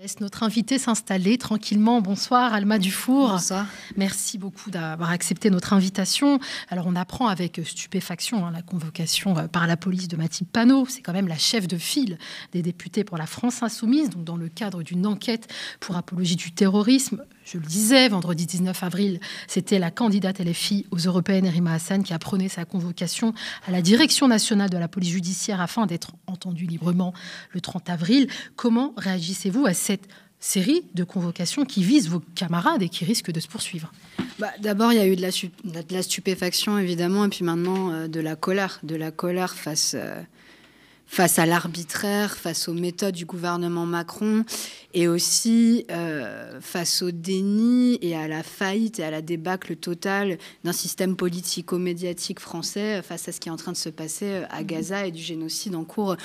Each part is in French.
Laisse notre invité s'installer tranquillement. Bonsoir Alma Dufour. Bonsoir. Merci beaucoup d'avoir accepté notre invitation. Alors on apprend avec stupéfaction la convocation par la police de Mathilde Panot. C'est quand même la chef de file des députés pour la France Insoumise, donc dans le cadre d'une enquête pour apologie du terrorisme. Je le disais, vendredi 19 avril, c'était la candidate LFI aux Européennes, Rima Hassan, qui apprenait sa convocation à la direction nationale de la police judiciaire afin d'être entendue librement le 30 avril. Comment réagissez-vous à cette série de convocations qui visent vos camarades et qui risquent de se poursuivre? D'abord, il y a eu de la stupéfaction, évidemment, et puis maintenant de la colère face à l'arbitraire, face aux méthodes du gouvernement Macron, et aussi face au déni et à la faillite et à la débâcle totale d'un système politico-médiatique français face à ce qui est en train de se passer à Gaza et du génocide en cours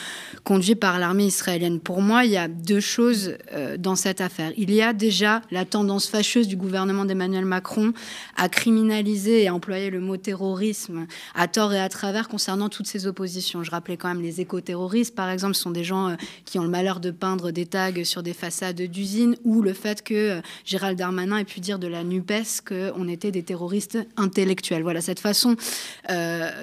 conduit par l'armée israélienne. Pour moi, il y a deux choses dans cette affaire. Il y a déjà la tendance fâcheuse du gouvernement d'Emmanuel Macron à criminaliser et à employer le mot terrorisme à tort et à travers concernant toutes ces oppositions. Je rappelais quand même les éco-terroristes, par exemple, ce sont des gens qui ont le malheur de peindre des tags sur des façades d'usines, ou le fait que Gérald Darmanin ait pu dire de la NUPES qu'on était des terroristes intellectuels. Voilà, cette façon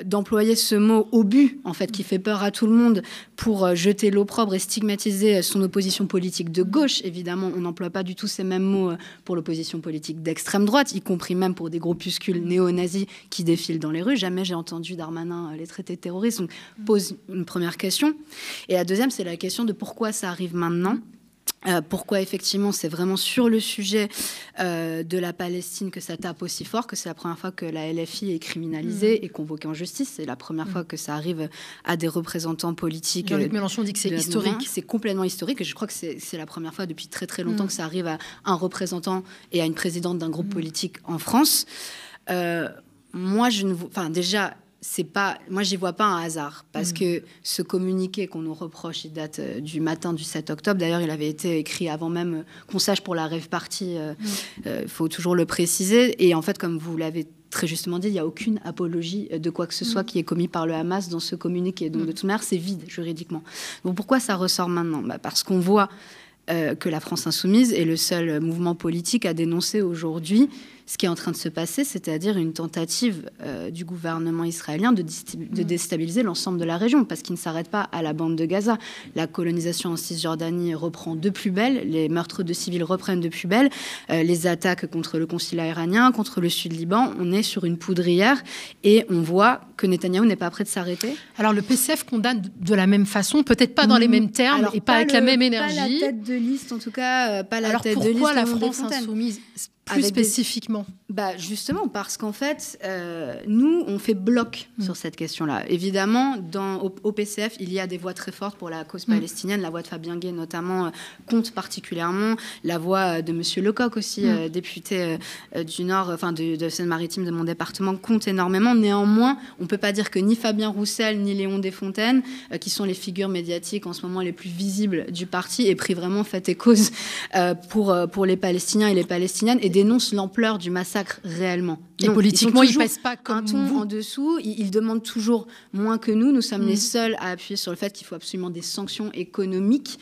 d'employer ce mot obus, en fait, qui fait peur à tout le monde pour jeter l'opprobre et stigmatiser son opposition politique de gauche. Évidemment, on n'emploie pas du tout ces mêmes mots pour l'opposition politique d'extrême droite, y compris même pour des groupuscules néo-nazis qui défilent dans les rues. Jamais j'ai entendu Darmanin les traiter de terroristes. Donc, pose une première question. Et la deuxième, c'est la question de pourquoi ça arrive maintenant. Pourquoi effectivement c'est vraiment sur le sujet de la Palestine que ça tape aussi fort, que c'est la première fois que la LFI est criminalisée et convoquée en justice. C'est la première fois que ça arrive à des représentants politiques. Jean-Luc Mélenchon dit que c'est historique. C'est complètement historique, et je crois que c'est la première fois depuis très très longtemps que ça arrive à un représentant et à une présidente d'un groupe politique en France. Moi, déjà... moi, j'y vois pas un hasard, parce que ce communiqué qu'on nous reproche, il date du matin du 7 octobre. D'ailleurs, il avait été écrit avant même qu'on sache pour la rave party. Il faut toujours le préciser. Et en fait, comme vous l'avez très justement dit, il n'y a aucune apologie de quoi que ce soit qui est commis par le Hamas dans ce communiqué. Donc, de toute manière, c'est vide juridiquement. Donc, pourquoi ça ressort maintenant ? Parce qu'on voit que la France Insoumise est le seul mouvement politique à dénoncer aujourd'hui ce qui est en train de se passer, c'est-à-dire une tentative du gouvernement israélien de déstabiliser l'ensemble de la région, parce qu'il ne s'arrête pas à la bande de Gaza. La colonisation en Cisjordanie reprend de plus belle, les meurtres de civils reprennent de plus belle, les attaques contre le consulat iranien, contre le Sud-Liban, on est sur une poudrière, et on voit que Netanyahou n'est pas prêt de s'arrêter. Alors le PCF condamne de la même façon, peut-être pas dans les mêmes termes, et pas avec la même énergie. Pas la tête de liste, en tout cas, pas la Alors tête de liste. Alors pourquoi la France Insoumise plus spécifiquement? Justement, parce qu'en fait, nous, on fait bloc sur cette question-là. Évidemment, au PCF, il y a des voix très fortes pour la cause palestinienne. La voix de Fabien Gay, notamment, compte particulièrement. La voix de M. Lecoq aussi, député du Nord, de Seine-Maritime, de mon département, compte énormément. Néanmoins, on ne peut pas dire que ni Fabien Roussel, ni Léon Desfontaines, qui sont les figures médiatiques en ce moment les plus visibles du parti, aient pris vraiment fait et cause pour les Palestiniens et les Palestiniennes, et dénoncent l'ampleur du massacre réellement. Et non, politiquement, ils ne pèsent pas comme un ton vous. En dessous. Ils demandent toujours moins que nous. Nous sommes les seuls à appuyer sur le fait qu'il faut absolument des sanctions économiques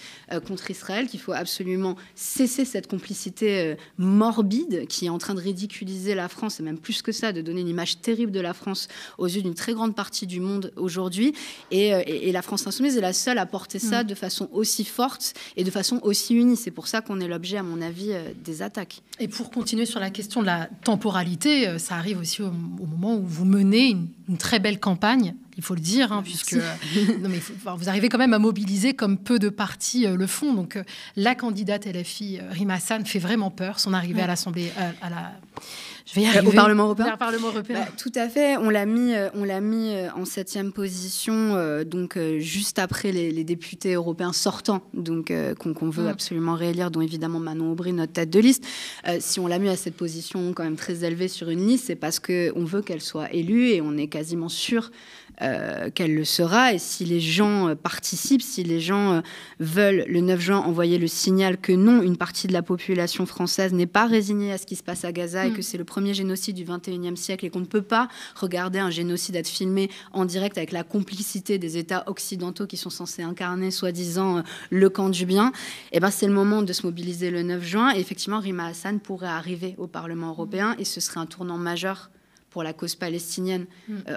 contre Israël, qu'il faut absolument cesser cette complicité morbide qui est en train de ridiculiser la France, et même plus que ça, de donner une image terrible de la France aux yeux d'une très grande partie du monde aujourd'hui. Et la France Insoumise est la seule à porter ça de façon aussi forte et de façon aussi unie. C'est pour ça qu'on est l'objet, à mon avis, des attaques. Et pour continuer sur la question de la temporalité, ça arrive aussi au moment où vous menez une très belle campagne, il faut le dire, puisque vous arrivez quand même à mobiliser comme peu de partis le font. Donc la candidate LFI, Rima Hassan, fait vraiment peur. Son arrivée à l'Assemblée, je vais y arriver. Au Parlement européen. Au Parlement européen. Tout à fait. On l'a mis en 7e position, juste après les députés européens sortants, donc qu'on veut absolument réélire, dont évidemment Manon Aubry, notre tête de liste. Si on l'a mis à cette position quand même très élevée sur une liste, c'est parce qu'on veut qu'elle soit élue, et on est quasiment sûr qu'elle le sera. Et si les gens participent, si les gens veulent le 9 juin envoyer le signal que non, une partie de la population française n'est pas résignée à ce qui se passe à Gaza et que c'est le premier génocide du XXIe siècle et qu'on ne peut pas regarder un génocide être filmé en direct avec la complicité des États occidentaux qui sont censés incarner, soi-disant, le camp du bien, et ben c'est le moment de se mobiliser le 9 juin. Et effectivement, Rima Hassan pourrait arriver au Parlement européen et ce serait un tournant majeur pour la cause palestinienne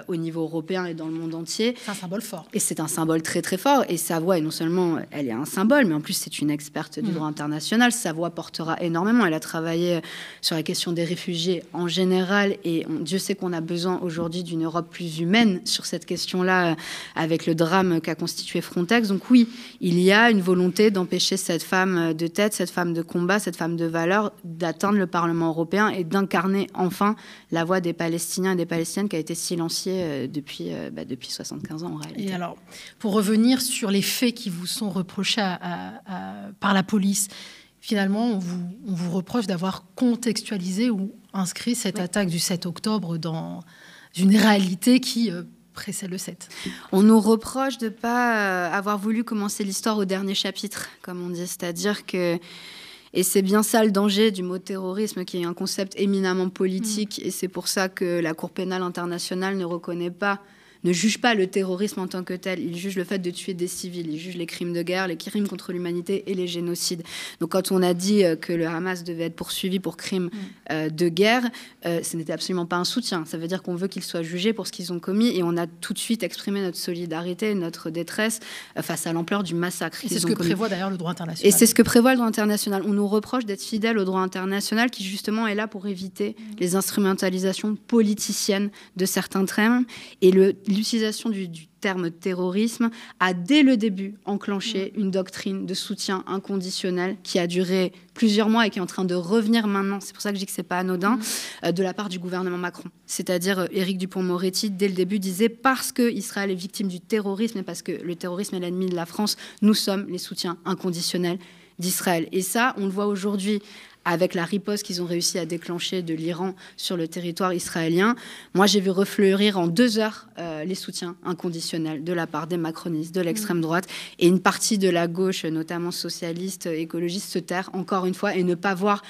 au niveau européen et dans le monde entier. C'est un symbole fort. Et c'est un symbole très très fort. Et sa voix, et non seulement elle est un symbole, mais en plus c'est une experte du droit international. Sa voix portera énormément. Elle a travaillé sur la question des réfugiés en général. Et Dieu sait qu'on a besoin aujourd'hui d'une Europe plus humaine sur cette question-là, avec le drame qu'a constitué Frontex. Donc oui, il y a une volonté d'empêcher cette femme de tête, cette femme de combat, cette femme de valeur, d'atteindre le Parlement européen et d'incarner enfin la voix des Palestiniens et des Palestiniennes qui a été silenciée depuis 75 ans en réalité. Et alors, pour revenir sur les faits qui vous sont reprochés par la police, finalement, on vous reproche d'avoir contextualisé ou inscrit cette attaque du 7 octobre dans une réalité qui précède le 7. On nous reproche de ne pas avoir voulu commencer l'histoire au dernier chapitre, comme on dit, c'est-à-dire que... Et c'est bien ça le danger du mot terrorisme, qui est un concept éminemment politique. Et c'est pour ça que la Cour pénale internationale ne juge pas le terrorisme en tant que tel. Il juge le fait de tuer des civils. Il juge les crimes de guerre, les crimes contre l'humanité et les génocides. Donc quand on a dit que le Hamas devait être poursuivi pour crimes de guerre, ce n'était absolument pas un soutien. Ça veut dire qu'on veut qu'ils soient jugés pour ce qu'ils ont commis. Et on a tout de suite exprimé notre solidarité, notre détresse face à l'ampleur du massacre. Et c'est ce que prévoit d'ailleurs le droit international. Et c'est ce que prévoit le droit international. On nous reproche d'être fidèles au droit international qui justement est là pour éviter les instrumentalisations politiciennes de certains thèmes. Et l'utilisation du terme terrorisme a dès le début enclenché une doctrine de soutien inconditionnel qui a duré plusieurs mois et qui est en train de revenir maintenant. C'est pour ça que je dis que c'est pas anodin, de la part du gouvernement Macron. C'est-à-dire Éric Dupond-Moretti, dès le début, disait parce que Israël est victime du terrorisme et parce que le terrorisme est l'ennemi de la France, nous sommes les soutiens inconditionnels d'Israël. Et ça, on le voit aujourd'hui avec la riposte qu'ils ont réussi à déclencher de l'Iran sur le territoire israélien. Moi, j'ai vu refleurir en 2 heures les soutiens inconditionnels de la part des macronistes, de l'extrême droite, et une partie de la gauche, notamment socialiste, écologiste, se taire encore une fois et ne pas voir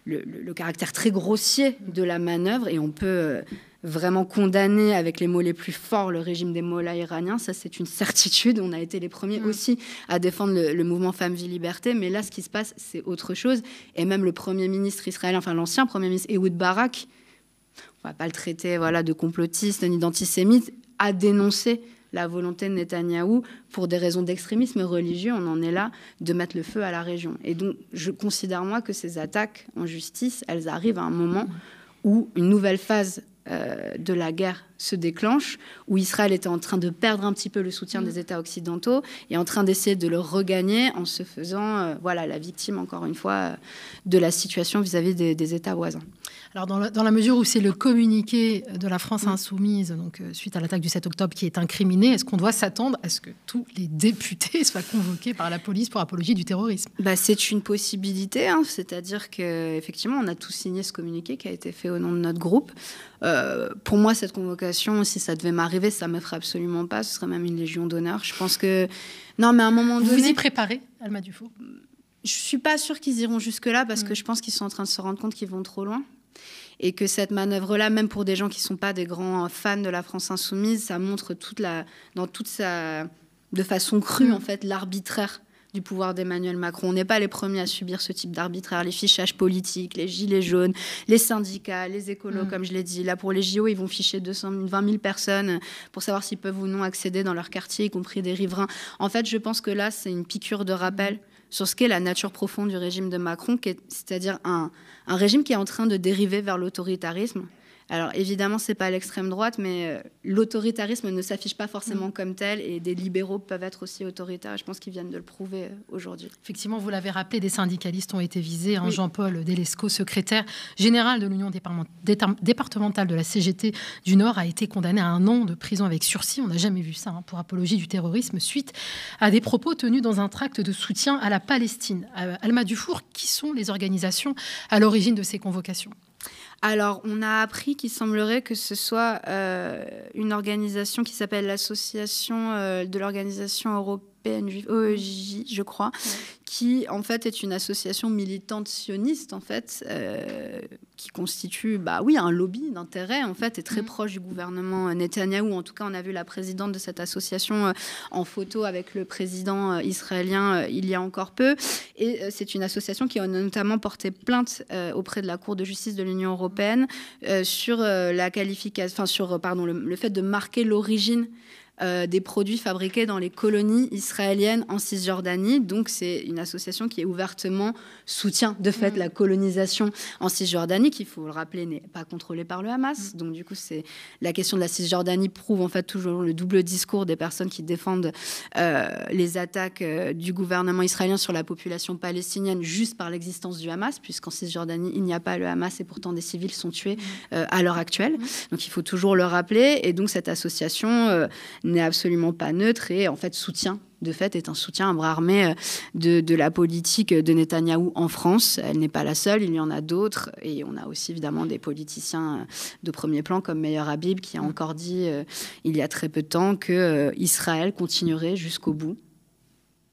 le caractère très grossier de la manœuvre. Et on peut... vraiment condamner avec les mots les plus forts le régime des mollahs iraniens, ça c'est une certitude. On a été les premiers aussi à défendre le mouvement Femmes, Vie, Liberté, mais là ce qui se passe c'est autre chose. Et même le Premier ministre israélien, enfin l'ancien Premier ministre Ehud Barak, on ne va pas le traiter de complotiste ni d'antisémite, a dénoncé la volonté de Netanyahou, pour des raisons d'extrémisme religieux, on en est là, de mettre le feu à la région. Et donc je considère moi que ces attaques en justice, elles arrivent à un moment où une nouvelle phase de la guerre se déclenche, où Israël était en train de perdre un petit peu le soutien des États occidentaux et en train d'essayer de le regagner en se faisant la victime, encore une fois, de la situation vis-à-vis des États voisins. Alors, dans la mesure où c'est le communiqué de la France insoumise, donc suite à l'attaque du 7 octobre, qui est incriminé, est-ce qu'on doit s'attendre à ce que tous les députés soient convoqués par la police pour apologie du terrorisme ? C'est une possibilité, c'est-à-dire qu'effectivement, on a tous signé ce communiqué qui a été fait au nom de notre groupe. Pour moi, cette convocation, si ça devait m'arriver, ça ne me ferait absolument pas. Ce serait même une légion d'honneur. Je pense que... Non, mais à un moment donné... Vous y préparez, Alma Dufour ? Je ne suis pas sûre qu'ils iront jusque-là parce que je pense qu'ils sont en train de se rendre compte qu'ils vont trop loin. Et que cette manœuvre-là, même pour des gens qui ne sont pas des grands fans de la France insoumise, ça montre de façon crue, en fait, l'arbitraire du pouvoir d'Emmanuel Macron. On n'est pas les premiers à subir ce type d'arbitraire. Les fichages politiques, les gilets jaunes, les syndicats, les écolos, comme je l'ai dit. Là, pour les JO, ils vont ficher 20 000 personnes pour savoir s'ils peuvent ou non accéder dans leur quartier, y compris des riverains. En fait, je pense que là, c'est une piqûre de rappel sur ce qu'est la nature profonde du régime de Macron, c'est-à-dire un régime qui est en train de dériver vers l'autoritarisme. Alors évidemment, c'est pas l'extrême droite, mais l'autoritarisme ne s'affiche pas forcément comme tel, et des libéraux peuvent être aussi autoritaires. Je pense qu'ils viennent de le prouver aujourd'hui. Effectivement, vous l'avez rappelé, des syndicalistes ont été visés. Oui. Jean-Paul Delesco, secrétaire général de l'Union départementale de la CGT du Nord, a été condamné à 1 an de prison avec sursis. On n'a jamais vu ça, pour apologie du terrorisme, suite à des propos tenus dans un tract de soutien à la Palestine. Alma Dufour, qui sont les organisations à l'origine de ces convocations ? Alors, on a appris qu'il semblerait que ce soit une organisation qui s'appelle l'Association de l'Organisation PNJ, je crois, qui en fait est une association militante sioniste en fait, qui constitue un lobby d'intérêt en fait, est très proche du gouvernement Netanyahou. En tout cas, on a vu la présidente de cette association en photo avec le président israélien il y a encore peu. Et c'est une association qui a notamment porté plainte auprès de la Cour de justice de l'Union européenne sur la qualification, le fait de marquer l'origine des produits fabriqués dans les colonies israéliennes en Cisjordanie. Donc, c'est une association qui est ouvertement soutient de fait la colonisation en Cisjordanie, qui, il faut le rappeler, n'est pas contrôlée par le Hamas. Donc, du coup, c'est la question de la Cisjordanie prouve en fait toujours le double discours des personnes qui défendent les attaques du gouvernement israélien sur la population palestinienne juste par l'existence du Hamas, puisqu'en Cisjordanie, il n'y a pas le Hamas et pourtant des civils sont tués à l'heure actuelle. Donc, il faut toujours le rappeler. Et donc, cette association n'est absolument pas neutre et en fait est un soutien, un bras armé de la politique de Netanyahou en France. Elle n'est pas la seule, il y en a d'autres et on a aussi évidemment des politiciens de premier plan comme Meir Habib qui a encore dit il y a très peu de temps que Israël continuerait jusqu'au bout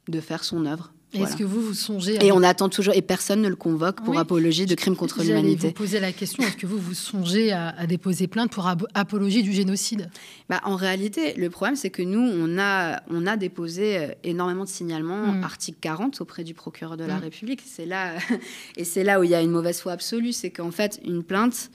de faire son œuvre. Voilà. Est-ce que vous songez Et on attend toujours, et personne ne le convoque pour apologie de crimes contre l'humanité. J'allais vous poser la question, est-ce que vous songez à déposer plainte pour apologie du génocide ? En réalité, le problème, c'est que nous, on a déposé énormément de signalements, article 40, auprès du procureur de la République. C'est là où il y a une mauvaise foi absolue, c'est qu'en fait, une plainte,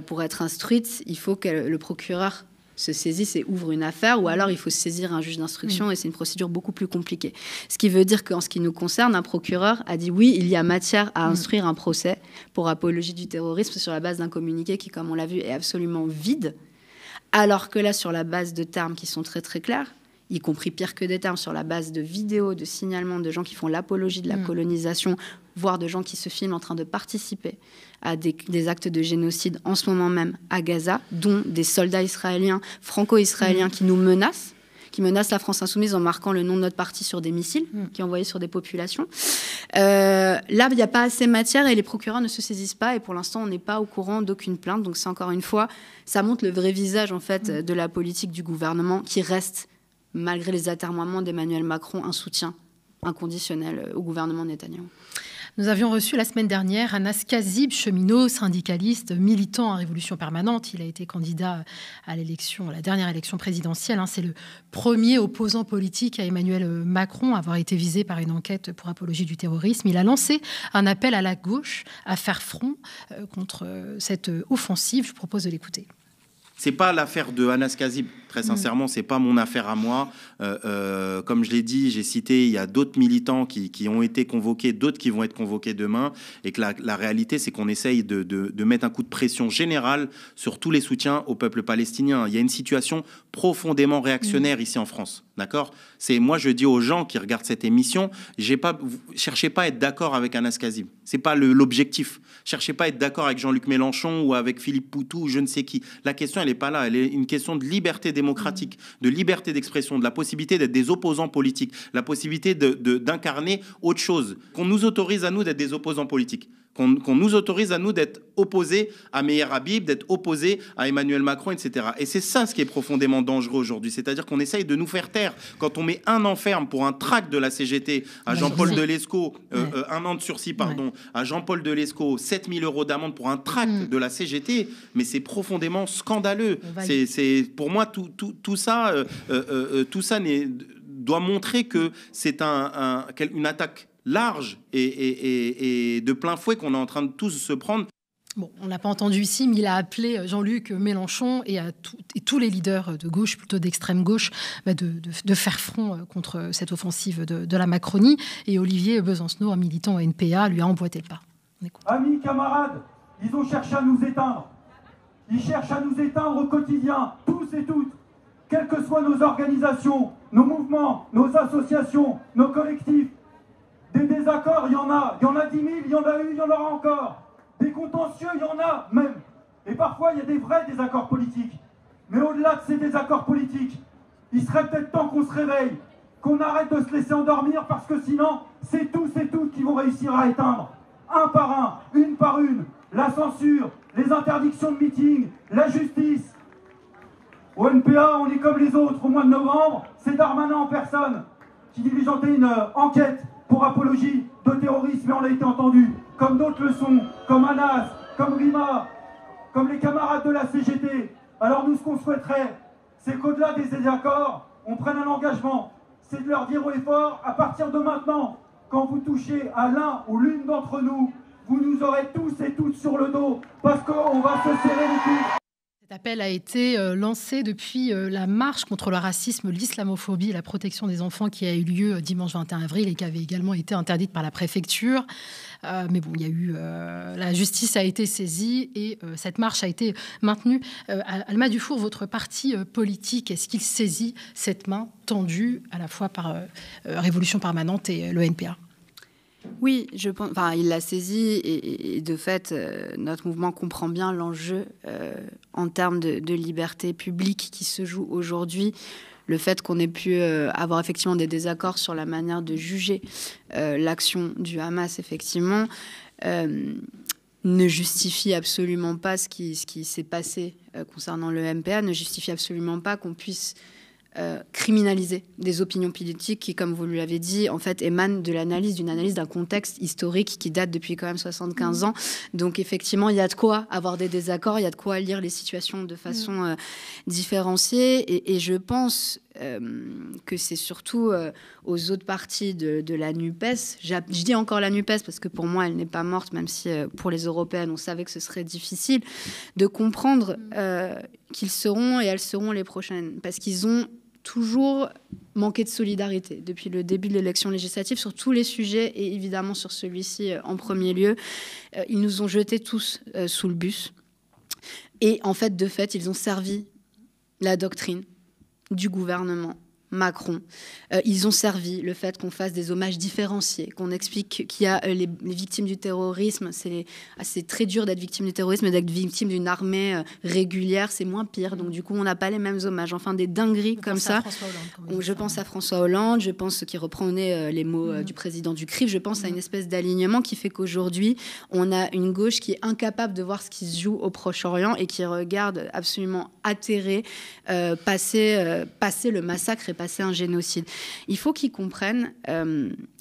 pour être instruite, il faut que le procureur se saisisse et ouvre une affaire, ou alors il faut saisir un juge d'instruction et c'est une procédure beaucoup plus compliquée. Ce qui veut dire qu'en ce qui nous concerne, un procureur a dit oui, il y a matière à instruire un procès pour apologie du terrorisme sur la base d'un communiqué qui, comme on l'a vu, est absolument vide, alors que là, sur la base de termes qui sont très très clairs, y compris pire que des termes, sur la base de vidéos, de signalements de gens qui font l'apologie de la colonisation, voire de gens qui se filment en train de participer à des actes de génocide en ce moment même à Gaza, dont des soldats israéliens, franco-israéliens qui nous menacent, qui menacent la France insoumise en marquant le nom de notre parti sur des missiles qui est envoyé sur des populations. Là, il n'y a pas assez de matière et les procureurs ne se saisissent pas et pour l'instant, on n'est pas au courant d'aucune plainte. Donc, c'est encore une fois, ça montre le vrai visage en fait de la politique du gouvernement qui reste, malgré les atermoiements d'Emmanuel Macron, un soutien inconditionnel au gouvernement Netanyahou. Nous avions reçu la semaine dernière Anas Kazib, cheminot, syndicaliste, militant à Révolution Permanente. Il a été candidat à la dernière élection présidentielle. C'est le premier opposant politique à Emmanuel Macron à avoir été visé par une enquête pour apologie du terrorisme. Il a lancé un appel à la gauche à faire front contre cette offensive. Je vous propose de l'écouter. C'est pas l'affaire de Anas Kazib, très sincèrement, c'est pas mon affaire à moi. Comme je l'ai dit, j'ai cité, il y a d'autres militants qui ont été convoqués, d'autres qui vont être convoqués demain, et que la réalité, c'est qu'on essaye de mettre un coup de pression général sur tous les soutiens au peuple palestinien. Il y a une situation profondément réactionnaire ici en France, d'accord ? Moi, je dis aux gens qui regardent cette émission, cherchez pas à être d'accord avec Anas Kazib. C'est pas l'objectif. Cherchez pas à être d'accord avec Jean-Luc Mélenchon ou avec Philippe Poutou ou je ne sais qui. La question, elle n'est pas là. Elle est une question de liberté démocratique, de liberté d'expression, de la possibilité d'être des opposants politiques, la possibilité d'incarner autre chose. Qu'on nous autorise à nous d'être des opposants politiques. Qu'on nous autorise à nous d'être opposés à Meir Habib, d'être opposés à Emmanuel Macron, etc. Et c'est ça ce qui est profondément dangereux aujourd'hui. C'est-à-dire qu'on essaye de nous faire taire. Quand on met 1 an ferme pour un tract de la CGT à Jean-Paul Delescaux, 1 an de sursis, pardon, à Jean-Paul Delescaux, 7 000 € d'amende pour un tract de la CGT, mais c'est profondément scandaleux. C'est pour moi, tout ça doit montrer que c'est une attaque large et de plein fouet qu'on est en train de tous se prendre. Bon, on l'a pas entendu ici, mais il a appelé Jean-Luc Mélenchon et tous les leaders de gauche, plutôt d'extrême gauche, de faire front contre cette offensive de la Macronie. Et Olivier Besancenot, un militant au NPA, lui a emboîté le pas. Amis, camarades, ils ont cherché à nous éteindre. Ils cherchent à nous éteindre au quotidien, tous et toutes. Quelles que soient nos organisations, nos mouvements, nos associations, nos collectifs. Des désaccords, il y en a 10 000, il y en a eu, il y en aura encore. Des contentieux, il y en a même. Et parfois, il y a des vrais désaccords politiques. Mais au-delà de ces désaccords politiques, il serait peut-être temps qu'on se réveille, qu'on arrête de se laisser endormir, parce que sinon, c'est tous et toutes qui vont réussir à éteindre, un par un, une par une, la censure, les interdictions de meeting, la justice. Au NPA, on est comme les autres. Au mois de novembre, c'est Darmanin en personne qui diligentait une enquête pour apologie de terrorisme et on a été entendu, comme d'autres le sont, comme Anas, comme Rima, comme les camarades de la CGT. Alors nous, ce qu'on souhaiterait, c'est qu'au-delà des désaccords, on prenne un engagement. C'est de leur dire haut et fort, à partir de maintenant, quand vous touchez à l'un ou l'une d'entre nous, vous nous aurez tous et toutes sur le dos, parce qu'on va se serrer les coudes. Cet appel a été lancé depuis la marche contre le racisme, l'islamophobie et la protection des enfants qui a eu lieu dimanche 21 avril et qui avait également été interdite par la préfecture. Mais bon, il y a eu, la justice a été saisie et cette marche a été maintenue. Alma Dufour, votre parti politique, est-ce qu'il saisit cette main tendue à la fois par Révolution Permanente et le NPA ? Oui, je pense. Enfin, il l'a saisi et de fait, notre mouvement comprend bien l'enjeu en termes de liberté publique qui se joue aujourd'hui. Le fait qu'on ait pu avoir effectivement des désaccords sur la manière de juger l'action du Hamas, effectivement, ne justifie absolument pas ce qui s'est passé concernant le MPA, ne justifie absolument pas qu'on puisse criminaliser des opinions politiques qui, comme vous l'avez dit, en fait, émanent de l'analyse, d'une analyse d'un contexte historique qui date depuis quand même 75 ans. Donc, effectivement, il y a de quoi avoir des désaccords, il y a de quoi lire les situations de façon différenciée. Et je pense que c'est surtout aux autres partis de la NUPES. Je dis encore la NUPES parce que pour moi, elle n'est pas morte, même si pour les européennes, on savait que ce serait difficile, de comprendre qu'ils seront et elles seront les prochaines. Parce qu'ils ont toujours manqué de solidarité depuis le début de l'élection législative sur tous les sujets et évidemment sur celui-ci en premier lieu. Ils nous ont jetés tous sous le bus. Et en fait, de fait, ils ont servi la doctrine du gouvernement Macron. Ils ont servi le fait qu'on fasse des hommages différenciés, qu'on explique qu'il y a les victimes du terrorisme. C'est très dur d'être victime du terrorisme et d'être victime d'une armée régulière, c'est moins pire. Donc du coup, on n'a pas les mêmes hommages. Enfin, des dingueries comme ça. Je pense à François Hollande, je pense qu'il reprenait les mots du président du CRIF. Je pense à une espèce d'alignement qui fait qu'aujourd'hui, on a une gauche qui est incapable de voir ce qui se joue au Proche-Orient et qui regarde absolument atterré passer le massacre et passer un génocide. Il faut qu'ils comprennent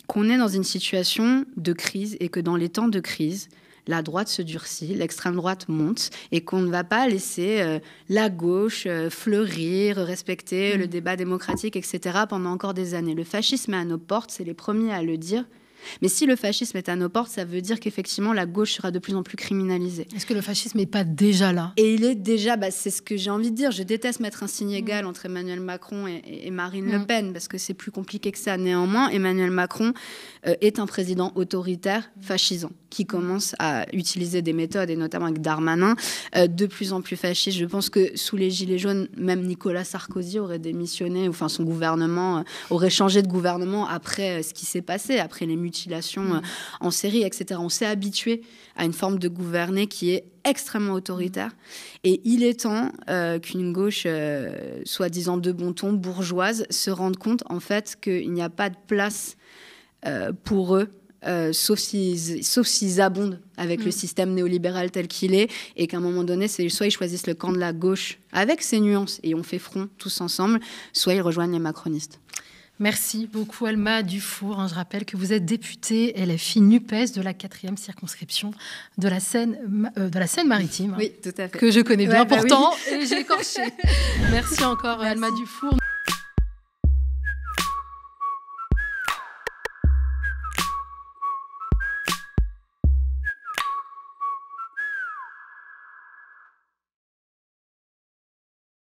qu'on est dans une situation de crise et que dans les temps de crise, la droite se durcit, l'extrême droite monte et qu'on ne va pas laisser la gauche fleurir, respecter le débat démocratique, etc. pendant encore des années. Le fascisme est à nos portes, c'est les premiers à le dire. Mais si le fascisme est à nos portes, ça veut dire qu'effectivement, la gauche sera de plus en plus criminalisée. Est-ce que le fascisme n'est pas déjà là ? Et il est déjà, c'est ce que j'ai envie de dire. Je déteste mettre un signe égal entre Emmanuel Macron et Marine Le Pen, parce que c'est plus compliqué que ça. Néanmoins, Emmanuel Macron est un président autoritaire, fascisant, qui commence à utiliser des méthodes, et notamment avec Darmanin, de plus en plus fascistes. Je pense que sous les Gilets jaunes, même Nicolas Sarkozy aurait démissionné, enfin son gouvernement aurait changé de gouvernement après ce qui s'est passé, après les mutilations en série, etc. On s'est habitué à une forme de gouverner qui est extrêmement autoritaire. Et il est temps qu'une gauche, soi-disant de bon ton, bourgeoise, se rende compte, en fait, qu'il n'y a pas de place pour eux, sauf s'ils abondent avec le système néolibéral tel qu'il est, et qu'à un moment donné, soit ils choisissent le camp de la gauche avec ses nuances, et on fait front tous ensemble, soit ils rejoignent les macronistes. Merci beaucoup Alma Dufour. Je rappelle que vous êtes députée LFI NUPES de la 4e circonscription de la Seine-Maritime. Oui, tout à fait. Que je connais bien pourtant, et j'ai écorché. Merci encore Alma Dufour.